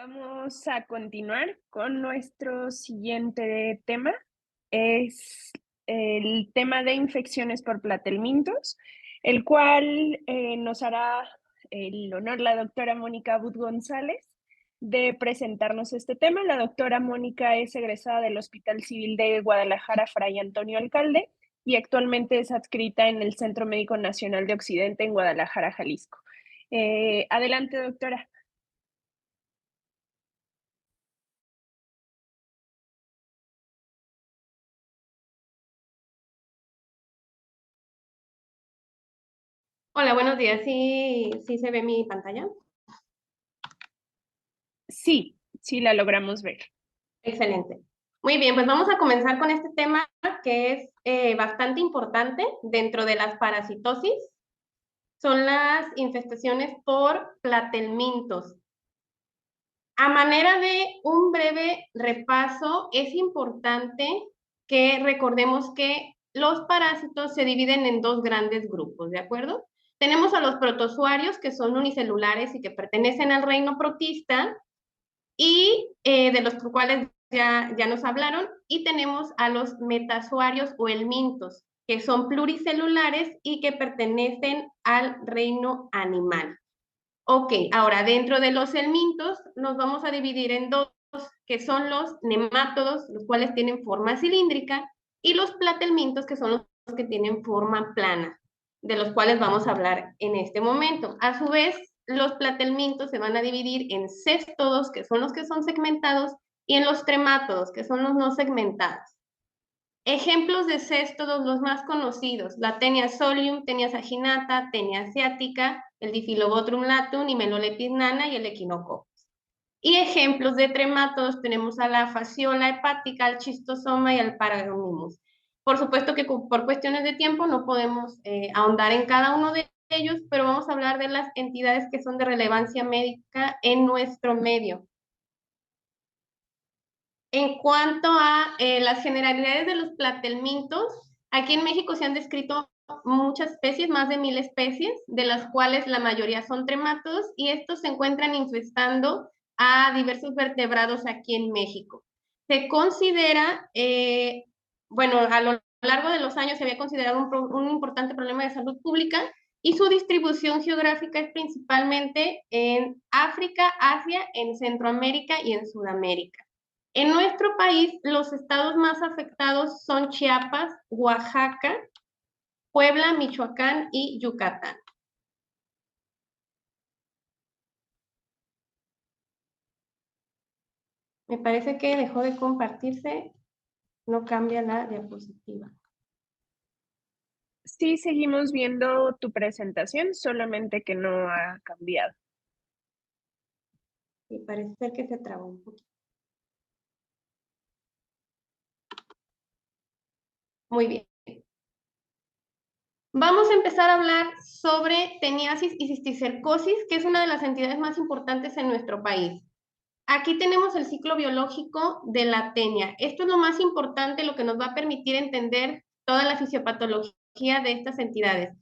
Vamos a continuar con nuestro siguiente tema. Es el tema de infecciones por platelmintos, el cual nos hará el honor la doctora Mónica Abud González de presentarnos este tema. La doctora Mónica es egresada del Hospital Civil de Guadalajara Fray Antonio Alcalde y actualmente es adscrita en el Centro Médico Nacional de Occidente en Guadalajara, Jalisco. Adelante, doctora. Hola, buenos días. ¿Sí se ve mi pantalla? Sí, sí la logramos ver. Excelente. Muy bien, pues vamos a comenzar con este tema que es bastante importante dentro de las parasitosis. Son las infestaciones por platelmintos. A manera de un breve repaso, es importante que recordemos que los parásitos se dividen en dos grandes grupos, ¿de acuerdo? Tenemos a los protozoarios, que son unicelulares y que pertenecen al reino protista, y de los cuales ya nos hablaron, y tenemos a los metazoarios o helmintos, que son pluricelulares y que pertenecen al reino animal. Ok, ahora dentro de los helmintos nos vamos a dividir en dos, que son los nemátodos, los cuales tienen forma cilíndrica, y los platelmintos, que son los que tienen forma plana, de los cuales vamos a hablar en este momento. A su vez, los platelmintos se van a dividir en céstodos, que son los que son segmentados, y en los tremátodos, que son los no segmentados. Ejemplos de céstodos, los más conocidos: la Taenia solium, Taenia saginata, Taenia asiática, el Diphyllobothrum latum, Hymelolepis nana y el Echinococcus. Y ejemplos de tremátodos tenemos a la Fasciola hepática, al Schistosoma y al Paragonimus. Por supuesto que por cuestiones de tiempo no podemos ahondar en cada uno de ellos, pero vamos a hablar de las entidades que son de relevancia médica en nuestro medio. En cuanto a las generalidades de los platelmintos, aquí en México se han descrito muchas especies, más de 1000 especies, de las cuales la mayoría son tremátodos, y estos se encuentran infestando a diversos vertebrados aquí en México. Se considera, bueno, a lo largo de los años se había considerado un importante problema de salud pública, y su distribución geográfica es principalmente en África, Asia, en Centroamérica y en Sudamérica. En nuestro país, los estados más afectados son Chiapas, Oaxaca, Puebla, Michoacán y Yucatán. Me parece que dejó de compartirse, no cambia la diapositiva. Sí, seguimos viendo tu presentación, solamente que no ha cambiado. Y parece ser que se trabó un poquito. Muy bien. Vamos a empezar a hablar sobre teniasis y cisticercosis, que es una de las entidades más importantes en nuestro país. Aquí tenemos el ciclo biológico de la tenia. Esto es lo más importante, lo que nos va a permitir entender toda la fisiopatología de estas entidades.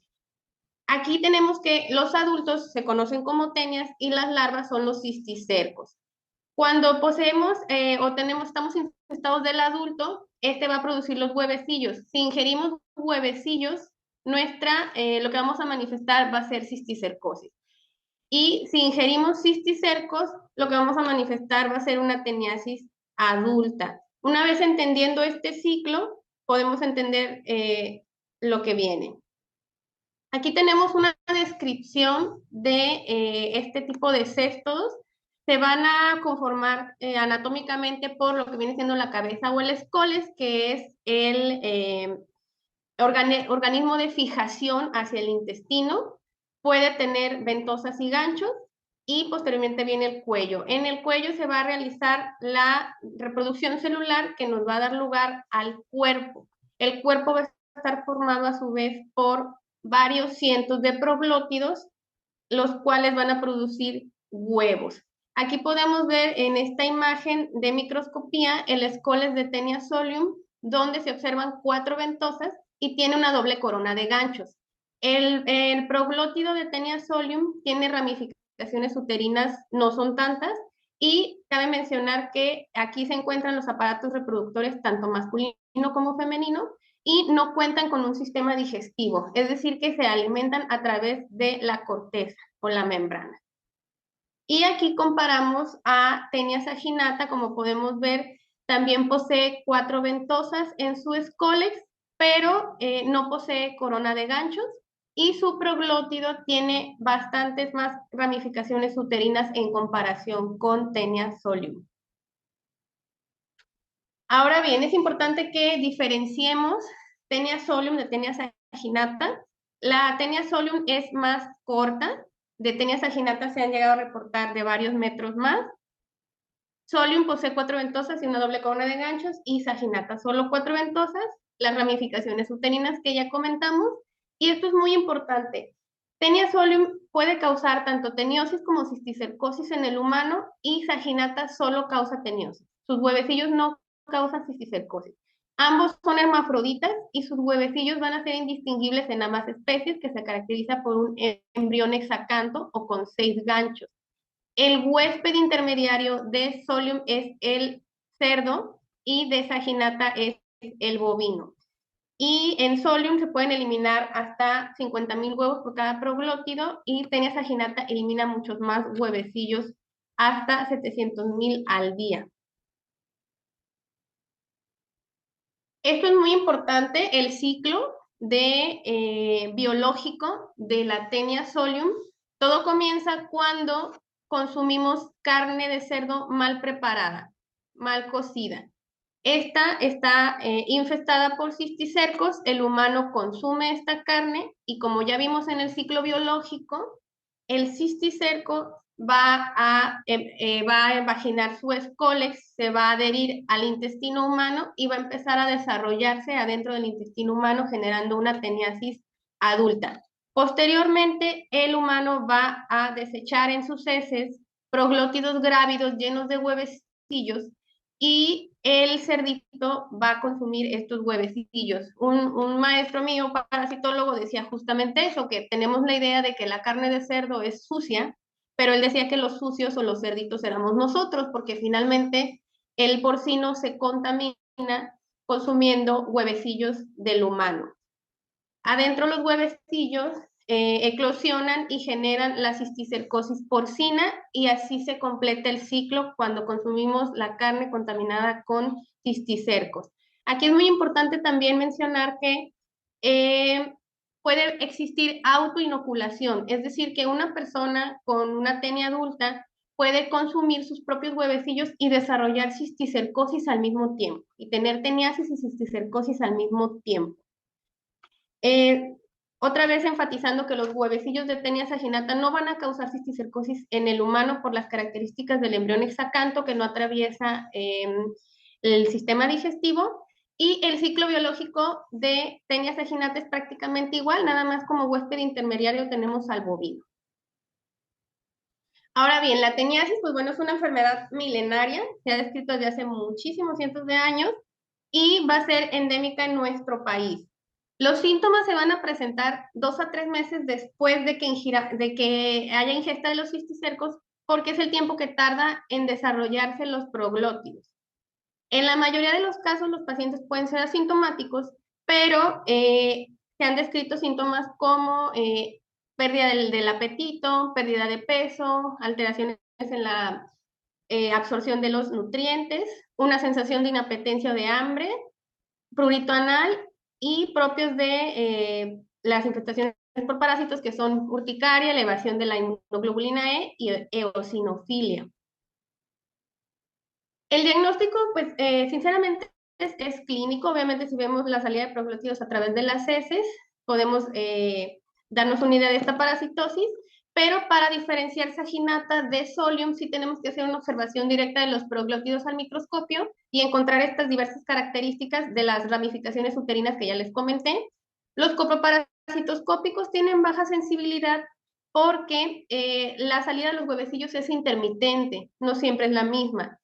Aquí tenemos que los adultos se conocen como tenias y las larvas son los cisticercos. Cuando poseemos estamos infestados del adulto, este va a producir los huevecillos. Si ingerimos huevecillos, lo que vamos a manifestar va a ser cisticercosis. Y si ingerimos cisticercos, lo que vamos a manifestar va a ser una teniasis adulta. Una vez entendiendo este ciclo, podemos entender lo que viene. Aquí tenemos una descripción de este tipo de céstodos. Se van a conformar anatómicamente por lo que viene siendo la cabeza o el escoles, que es el organismo de fijación hacia el intestino. Puede tener ventosas y ganchos, y posteriormente viene el cuello. En el cuello se va a realizar la reproducción celular, que nos va a dar lugar al cuerpo. El cuerpo va a estar formado a su vez por varios cientos de proglótidos, los cuales van a producir huevos. Aquí podemos ver en esta imagen de microscopía el escoles de Taenia solium, donde se observan 4 ventosas y tiene una doble corona de ganchos. El proglótido de Taenia solium tiene ramificaciones uterinas, no son tantas, Y cabe mencionar que aquí se encuentran los aparatos reproductores tanto masculino como femenino y no cuentan con un sistema digestivo, es decir, que se alimentan a través de la corteza o la membrana. Y aquí comparamos a Taenia saginata, como podemos ver, también posee 4 ventosas en su escólex, pero no posee corona de ganchos y su proglótido tiene bastantes más ramificaciones uterinas en comparación con Taenia solium. Ahora bien, es importante que diferenciemos Taenia solium de Taenia saginata. La Taenia solium es más corta, de Taenia saginata se han llegado a reportar de varios metros más. Solium posee 4 ventosas y una doble corona de ganchos, y saginata solo 4 ventosas, las ramificaciones uterinas que ya comentamos, y esto es muy importante. Taenia solium puede causar tanto teniosis como cisticercosis en el humano, y saginata solo causa teniosis. Sus huevecillos no causan cisticercosis. Ambos son hermafroditas y sus huevecillos van a ser indistinguibles en ambas especies, que se caracteriza por un embrión hexacanto o con 6 ganchos. El huésped intermediario de Solium es el cerdo y de Saginata es el bovino. Y en Solium se pueden eliminar hasta 50,000 huevos por cada proglótido, y Taenia saginata elimina muchos más huevecillos, hasta 700,000 al día. Esto es muy importante, el ciclo biológico de la Taenia solium. Todo comienza cuando consumimos carne de cerdo mal preparada, mal cocida. Esta está infestada por cisticercos, el humano consume esta carne y, como ya vimos en el ciclo biológico, el cisticerco va a evaginar su escólex, se va a adherir al intestino humano y va a empezar a desarrollarse adentro del intestino humano, generando una teniasis adulta. Posteriormente, el humano va a desechar en sus heces proglótidos grávidos llenos de huevecillos, y el cerdito va a consumir estos huevecillos. Un maestro mío, parasitólogo, decía justamente eso, que tenemos la idea de que la carne de cerdo es sucia, pero él decía que los sucios o los cerditos éramos nosotros, porque finalmente el porcino se contamina consumiendo huevecillos del humano. Adentro los huevecillos eclosionan y generan la cisticercosis porcina, y así se completa el ciclo cuando consumimos la carne contaminada con cisticercos. Aquí es muy importante también mencionar que puede existir autoinoculación, es decir, que una persona con una tenia adulta puede consumir sus propios huevecillos y desarrollar cisticercosis al mismo tiempo, y tener teniasis y cisticercosis al mismo tiempo. Otra vez enfatizando que los huevecillos de Taenia saginata no van a causar cisticercosis en el humano por las características del embrión hexacanto, que no atraviesa el sistema digestivo, y el ciclo biológico de Taenia saginata es prácticamente igual, nada más como huésped intermediario tenemos al bovino. Ahora bien, la teniasis, pues bueno, es una enfermedad milenaria, se ha descrito desde hace muchísimos cientos de años, y va a ser endémica en nuestro país. Los síntomas se van a presentar 2 a 3 meses después de que haya ingesta de los cisticercos, porque es el tiempo que tarda en desarrollarse los proglótidos. En la mayoría de los casos, los pacientes pueden ser asintomáticos, pero se han descrito síntomas como pérdida del apetito, pérdida de peso, alteraciones en la absorción de los nutrientes, una sensación de inapetencia o de hambre, prurito anal, y propios de las infestaciones por parásitos, que son urticaria, elevación de la inmunoglobulina E y eosinofilia. El diagnóstico, pues sinceramente es clínico. Obviamente, si vemos la salida de proglótidos a través de las heces, podemos darnos una idea de esta parasitosis, pero para diferenciar saginata de solium sí tenemos que hacer una observación directa de los proglótidos al microscopio y encontrar estas diversas características de las ramificaciones uterinas que ya les comenté. Los coproparasitoscópicos tienen baja sensibilidad porque la salida de los huevecillos es intermitente, no siempre es la misma.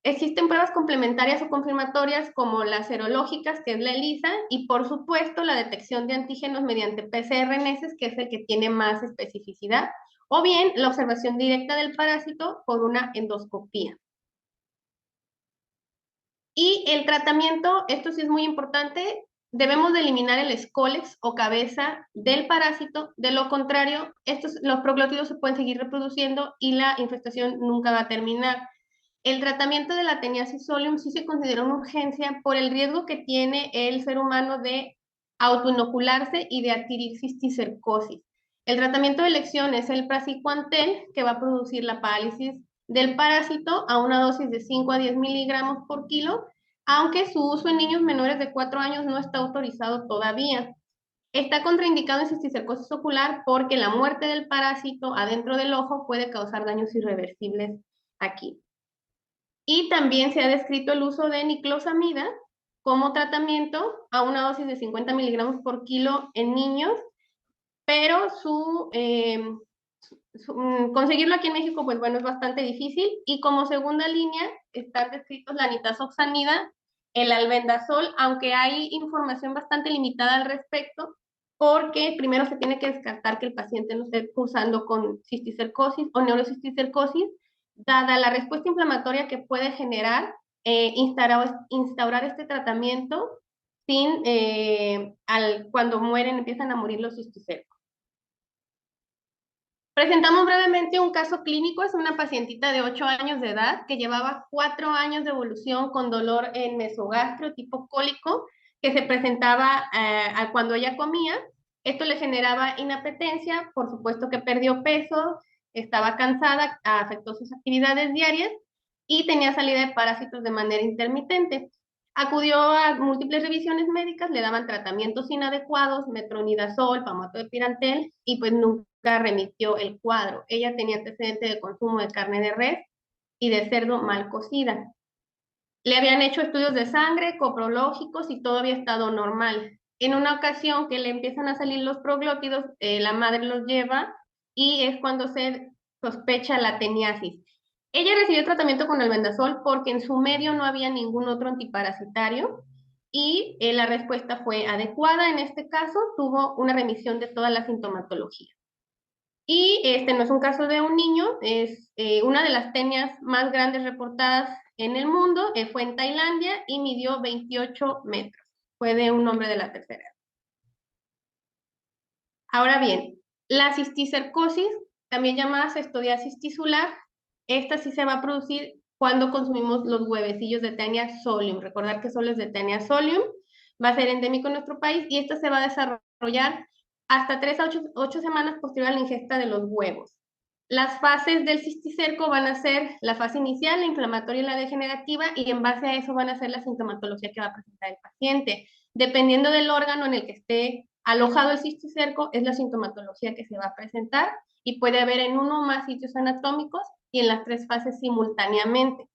Existen pruebas complementarias o confirmatorias, como las serológicas, que es la ELISA, y por supuesto la detección de antígenos mediante PCR-NESES, que es el que tiene más especificidad, o bien la observación directa del parásito por una endoscopía. Y el tratamiento, esto sí es muy importante, debemos de eliminar el escólex o cabeza del parásito, de lo contrario, los proglótidos se pueden seguir reproduciendo y la infestación nunca va a terminar. El tratamiento de la Teniasis solium sí se considera una urgencia por el riesgo que tiene el ser humano de autoinocularse y de adquirir cisticercosis. El tratamiento de elección es el praziquantel, que va a producir la parálisis del parásito a una dosis de 5 a 10 miligramos por kilo, aunque su uso en niños menores de 4 años no está autorizado todavía. Está contraindicado en cisticercosis ocular porque la muerte del parásito adentro del ojo puede causar daños irreversibles aquí. Y también se ha descrito el uso de niclosamida como tratamiento a una dosis de 50 miligramos por kilo en niños, pero conseguirlo aquí en México, pues bueno, es bastante difícil. Y como segunda línea están descritos la nitazoxanida, el albendazol, aunque hay información bastante limitada al respecto, porque primero se tiene que descartar que el paciente no esté cursando con cisticercosis o neurocisticercosis, dada la respuesta inflamatoria que puede generar instaurar este tratamiento cuando mueren, empiezan a morir los cisticercos. Presentamos brevemente un caso clínico, es una pacientita de 8 años de edad que llevaba 4 años de evolución con dolor en mesogastrio tipo cólico que se presentaba cuando ella comía. Esto le generaba inapetencia, por supuesto que perdió peso, estaba cansada, afectó sus actividades diarias y tenía salida de parásitos de manera intermitente. Acudió a múltiples revisiones médicas, le daban tratamientos inadecuados, metronidazol, famato de pirantel, y pues nunca remitió el cuadro. Ella tenía antecedente de consumo de carne de res y de cerdo mal cocida. Le habían hecho estudios de sangre, coprológicos y todo había estado normal. En una ocasión que le empiezan a salir los proglótidos, la madre los lleva y es cuando se sospecha la teniasis. Ella recibió tratamiento con albendazol porque en su medio no había ningún otro antiparasitario y la respuesta fue adecuada. En este caso, tuvo una remisión de toda la sintomatología. Y este no es un caso de un niño, es una de las tenias más grandes reportadas en el mundo, fue en Tailandia y midió 28 metros. Fue de un hombre de la tercera edad. Ahora bien, la cisticercosis, también llamada cestodiasis tisular, esta sí se va a producir cuando consumimos los huevecillos de Taenia solium. Recordar que solo es de Taenia solium, va a ser endémico en nuestro país y esta se va a desarrollar hasta 3 a 8 semanas posterior a la ingesta de los huevos. Las fases del cisticerco van a ser la fase inicial, la inflamatoria y la degenerativa, y en base a eso van a ser la sintomatología que va a presentar el paciente. Dependiendo del órgano en el que esté alojado el cisticerco, es la sintomatología que se va a presentar y puede haber en uno o más sitios anatómicos y en las 3 fases simultáneamente.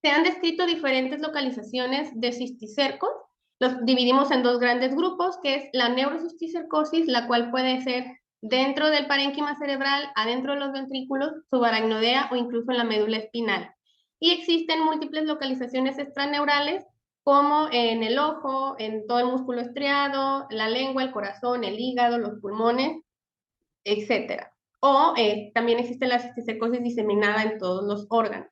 Se han descrito diferentes localizaciones de cisticercos. Los dividimos en 2 grandes grupos, que es la neurocisticercosis, la cual puede ser dentro del parénquima cerebral, adentro de los ventrículos, subaracnoidea o incluso en la médula espinal. Y existen múltiples localizaciones extraneurales, como en el ojo, en todo el músculo estriado, la lengua, el corazón, el hígado, los pulmones, etc. O también existe la cisticercosis diseminada en todos los órganos.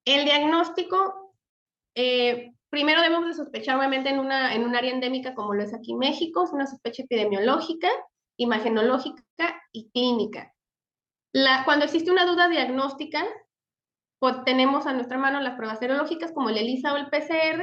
El diagnóstico, primero debemos de sospechar obviamente en un área endémica como lo es aquí México, es una sospecha epidemiológica, imagenológica y clínica. Cuando existe una duda diagnóstica, pues tenemos a nuestra mano las pruebas serológicas como el ELISA o el PCR,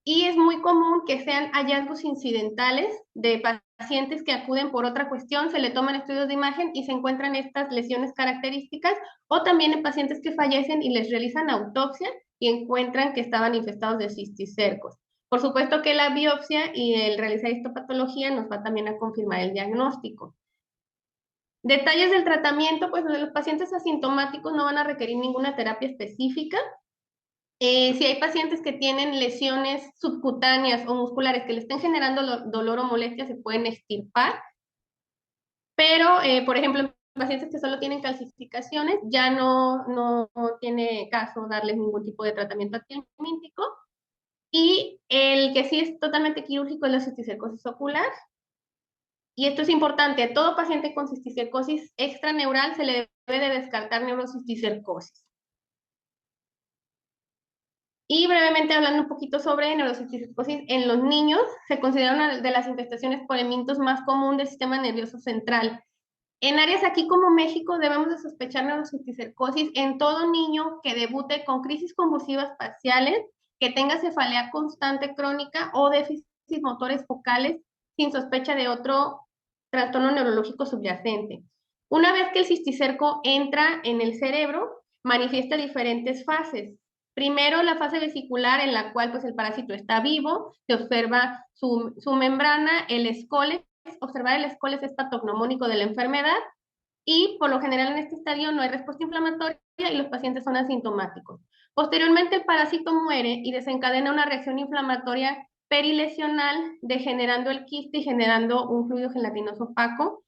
y es muy común que sean hallazgos incidentales de pacientes que acuden por otra cuestión, se le toman estudios de imagen y se encuentran estas lesiones características, o también en pacientes que fallecen y les realizan autopsia y encuentran que estaban infestados de cisticercos. Por supuesto que la biopsia y el realizar histopatología nos va también a confirmar el diagnóstico. Detalles del tratamiento, pues los pacientes asintomáticos no van a requerir ninguna terapia específica. Si hay pacientes que tienen lesiones subcutáneas o musculares que le estén generando dolor o molestia, se pueden extirpar. Pero, por ejemplo, en pacientes que solo tienen calcificaciones, ya no tiene caso darles ningún tipo de tratamiento antihelmíntico. Y el que sí es totalmente quirúrgico es la cisticercosis ocular. Y esto es importante, a todo paciente con cisticercosis extraneural se le debe de descartar neurocisticercosis. Y brevemente hablando un poquito sobre neurocisticercosis en los niños, se considera una de las infestaciones por helmintos más común del sistema nervioso central. En áreas aquí como México debemos de sospechar neurocisticercosis en todo niño que debute con crisis convulsivas parciales, que tenga cefalea constante crónica o déficit motores focales sin sospecha de otro trastorno neurológico subyacente. Una vez que el cisticerco entra en el cerebro, manifiesta diferentes fases. Primero, la fase vesicular en la cual pues, el parásito está vivo, se observa su membrana, el escoles. Observar el escoles es patognomónico de la enfermedad y por lo general en este estadio no hay respuesta inflamatoria y los pacientes son asintomáticos. Posteriormente el parásito muere y desencadena una reacción inflamatoria perilesional, degenerando el quiste y generando un fluido gelatinoso opaco.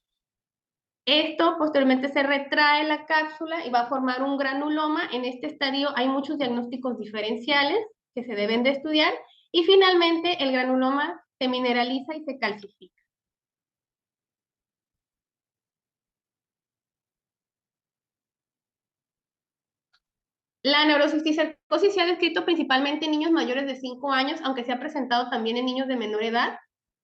Esto posteriormente se retrae la cápsula y va a formar un granuloma. En este estadio hay muchos diagnósticos diferenciales que se deben de estudiar y finalmente el granuloma se mineraliza y se calcifica. La neurocisticercosis se ha descrito principalmente en niños mayores de 5 años, aunque se ha presentado también en niños de menor edad.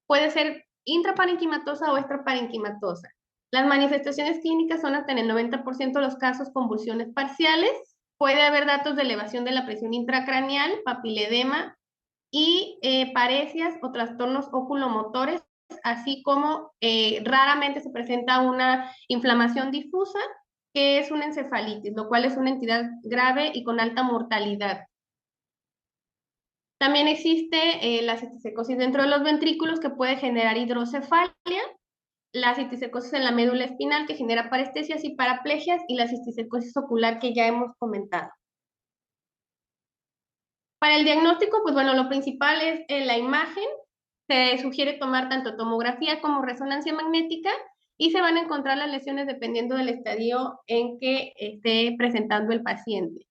Puede ser intraparenquimatosa o extraparenquimatosa. Las manifestaciones clínicas son hasta en el 90% de los casos convulsiones parciales. Puede haber datos de elevación de la presión intracraneal, papiledema y paresias o trastornos oculomotores, así como raramente se presenta una inflamación difusa que es una encefalitis, lo cual es una entidad grave y con alta mortalidad. También existe la cisticercosis dentro de los ventrículos que puede generar hidrocefalia, la cisticercosis en la médula espinal que genera parestesias y paraplegias y la cisticercosis ocular que ya hemos comentado. Para el diagnóstico, pues bueno, lo principal es la imagen. Se sugiere tomar tanto tomografía como resonancia magnética y se van a encontrar las lesiones dependiendo del estadio en que esté presentando el paciente.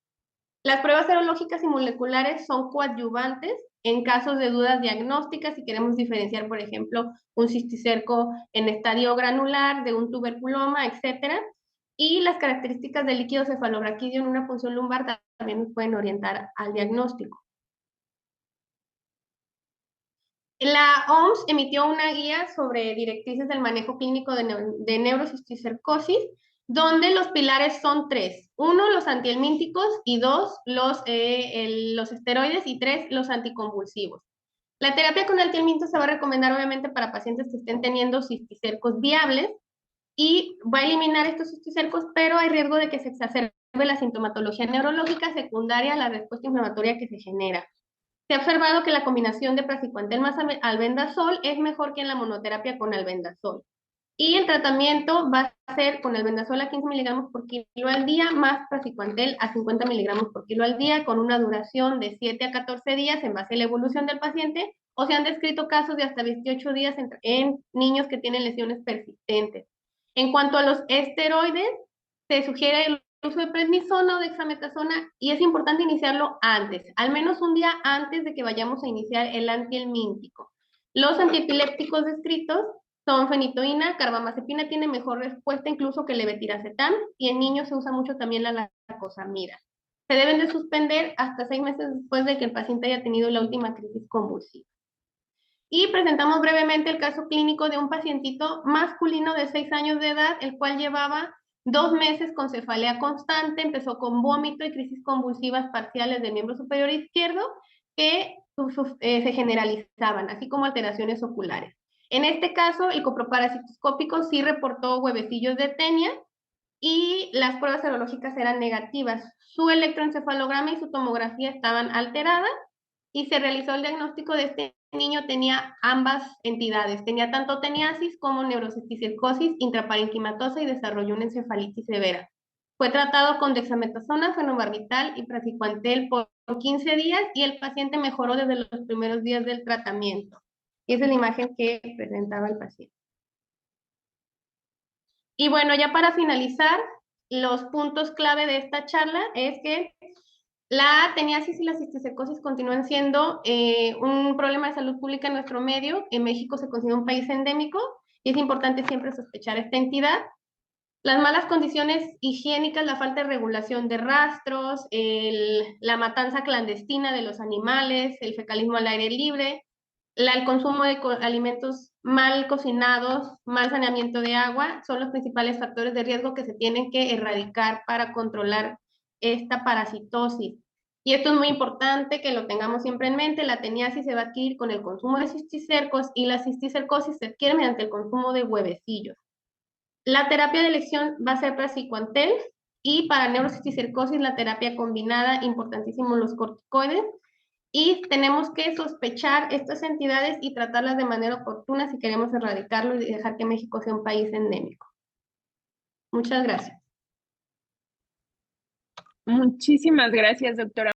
Las pruebas serológicas y moleculares son coadyuvantes en casos de dudas diagnósticas, si queremos diferenciar, por ejemplo, un cisticerco en estadio granular de un tuberculoma, etcétera. Y las características del líquido cefalobraquídeo en una punción lumbar también nos pueden orientar al diagnóstico. La OMS emitió una guía sobre directrices del manejo clínico de neurocisticercosis, donde los pilares son 3. 1, los antihelmínticos, y 2, los esteroides, y 3, los anticonvulsivos. La terapia con antihelmínticos se va a recomendar obviamente para pacientes que estén teniendo cisticercos viables y va a eliminar estos cisticercos, pero hay riesgo de que se exacerbe la sintomatología neurológica secundaria a la respuesta inflamatoria que se genera. Se ha observado que la combinación de praziquantel más albendazol es mejor que en la monoterapia con albendazol. Y el tratamiento va a ser con albendazol a 15 miligramos por kilo al día, más praziquantel a 50 miligramos por kilo al día, con una duración de 7 a 14 días en base a la evolución del paciente, o se han descrito casos de hasta 28 días en niños que tienen lesiones persistentes. En cuanto a los esteroides, se sugiere el uso de prednisona o dexametasona y es importante iniciarlo antes, al menos un día antes de que vayamos a iniciar el antihelmíntico. Los antiepilépticos descritos son fenitoína, carbamazepina tiene mejor respuesta incluso que el levetiracetam y en niños se usa mucho también la lacosamida. Se deben de suspender hasta 6 meses después de que el paciente haya tenido la última crisis convulsiva. Y presentamos brevemente el caso clínico de un pacientito masculino de 6 años de edad, el cual llevaba 2 meses con cefalea constante, empezó con vómito y crisis convulsivas parciales del miembro superior izquierdo que se generalizaban, así como alteraciones oculares. En este caso, el coproparasitoscópico sí reportó huevecillos de tenia y las pruebas serológicas eran negativas. Su electroencefalograma y su tomografía estaban alteradas y se realizó el diagnóstico de este niño. Tenía ambas entidades, tenía tanto teniasis como neurocisticercosis intraparenquimatosa y desarrolló una encefalitis severa. Fue tratado con dexametasona, fenobarbital y praziquantel por 15 días y el paciente mejoró desde los primeros días del tratamiento. Y esa es la imagen que presentaba el paciente. Y bueno, ya para finalizar, los puntos clave de esta charla es que la teniasis y la cisticercosis continúan siendo un problema de salud pública en nuestro medio. En México se considera un país endémico y es importante siempre sospechar esta entidad. Las malas condiciones higiénicas, la falta de regulación de rastros, la matanza clandestina de los animales, el fecalismo al aire libre, el consumo de alimentos mal cocinados, mal saneamiento de agua, son los principales factores de riesgo que se tienen que erradicar para controlar esta parasitosis. Y esto es muy importante que lo tengamos siempre en mente. La teniasis se va a adquirir con el consumo de cisticercos y la cisticercosis se adquiere mediante el consumo de huevecillos. La terapia de elección va a ser praziquantel y para neurocisticercosis la terapia combinada, importantísimo los corticoides. Y tenemos que sospechar estas entidades y tratarlas de manera oportuna si queremos erradicarlo y dejar que México sea un país endémico. Muchas gracias. Muchísimas gracias, doctora.